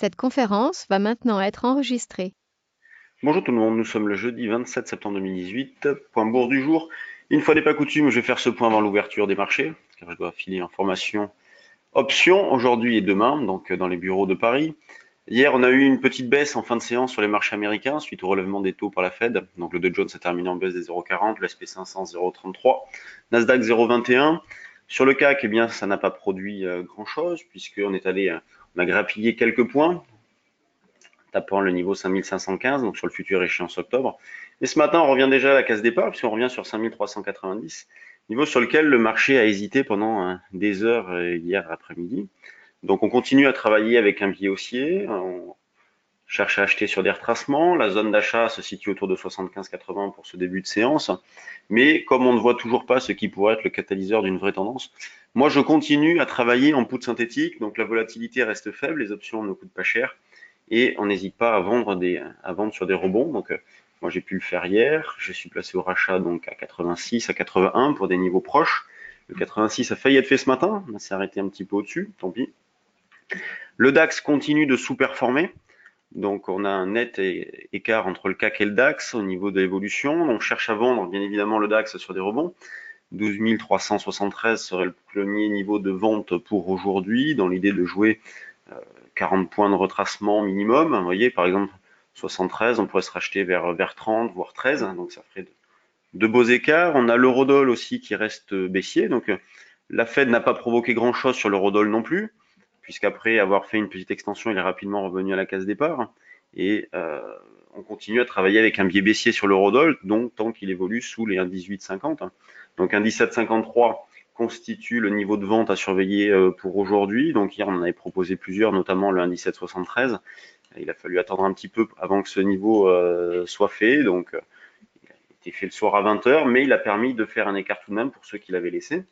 Cette conférence va maintenant être enregistrée. Bonjour tout le monde, nous sommes le jeudi 27 septembre 2018. Point bourse du jour. Une fois n'est pas coutume, je vais faire ce point avant l'ouverture des marchés, car je dois filer en formation options aujourd'hui et demain, donc dans les bureaux de Paris. Hier, on a eu une petite baisse en fin de séance sur les marchés américains suite au relèvement des taux par la Fed. Donc le Dow Jones a terminé en baisse des 0,40, le SP500 0,33, Nasdaq 0,21. Sur le CAC, eh bien, ça n'a pas produit grand-chose puisqu'on est allé, on a grappillé quelques points tapant le niveau 5515, donc sur le futur échéance octobre. Mais ce matin, on revient déjà à la case départ, puisqu'on revient sur 5390, niveau sur lequel le marché a hésité pendant des heures hier après-midi. Donc on continue à travailler avec un biais haussier, on cherche à acheter sur des retracements, la zone d'achat se situe autour de 75,80 pour ce début de séance, mais comme on ne voit toujours pas ce qui pourrait être le catalyseur d'une vraie tendance, moi je continue à travailler en poudre synthétique, donc la volatilité reste faible, les options ne coûtent pas cher, et on n'hésite pas à vendre sur des rebonds. Donc, moi, j'ai pu le faire hier. Je suis placé au rachat donc à 86, à 81 pour des niveaux proches. Le 86 a failli être fait ce matin. On s'est arrêté un petit peu au-dessus. Tant pis. Le DAX continue de sous-performer. Donc, on a un net écart entre le CAC et le DAX au niveau de l'évolution. On cherche à vendre, bien évidemment, le DAX sur des rebonds. 12 373 serait le premier niveau de vente pour aujourd'hui, dans l'idée de jouer 40 points de retracement minimum. Vous voyez, par exemple, 73, on pourrait se racheter vers 30, voire 13. Donc, ça ferait de beaux écarts. On a l'eurodoll aussi qui reste baissier. Donc, la Fed n'a pas provoqué grand-chose sur l'eurodoll non plus, puisqu'après avoir fait une petite extension, il est rapidement revenu à la case départ. Et on continue à travailler avec un biais baissier sur l'eurodoll, donc tant qu'il évolue sous les 1,1850. Donc, 1,1753 constitue le niveau de vente à surveiller pour aujourd'hui. Donc hier, on en avait proposé plusieurs, notamment le 1,1773. Il a fallu attendre un petit peu avant que ce niveau soit fait. Donc, il a été fait le soir à 20h, mais il a permis de faire un écart tout de même pour ceux qui l'avaient laissé.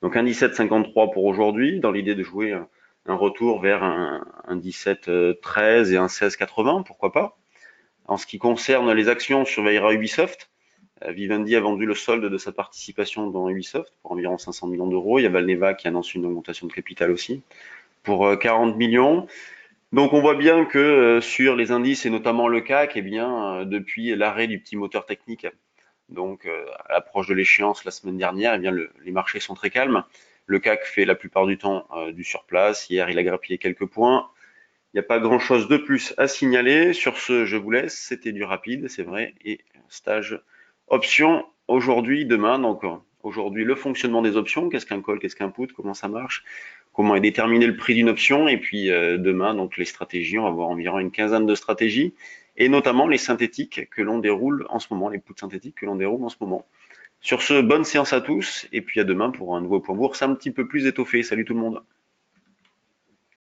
Donc, 1,1753 pour aujourd'hui, dans l'idée de jouer un retour vers un 17,13 et un 16,80, pourquoi pas. En ce qui concerne les actions, on surveillera Ubisoft. Vivendi a vendu le solde de sa participation dans Ubisoft pour environ 500 millions d'euros. Il y a Valneva qui annonce une augmentation de capital aussi pour 40 millions. Donc on voit bien que sur les indices et notamment le CAC, eh bien, depuis l'arrêt du petit moteur technique, donc à l'approche de l'échéance la semaine dernière, eh bien, les marchés sont très calmes. Le CAC fait la plupart du temps du surplace. Hier, il a grappillé quelques points. Il n'y a pas grand-chose de plus à signaler. Sur ce, je vous laisse. C'était du rapide, c'est vrai. Et stage option aujourd'hui, demain. Donc aujourd'hui, le fonctionnement des options. Qu'est-ce qu'un call, qu'est-ce qu'un put, comment ça marche, comment est déterminé le prix d'une option. Et puis demain, donc les stratégies. On va voir environ une quinzaine de stratégies. Et notamment les synthétiques que l'on déroule en ce moment, les puts synthétiques que l'on déroule en ce moment. Sur ce, bonne séance à tous. Et puis à demain pour un nouveau point bourse un petit peu plus étoffé. Salut tout le monde.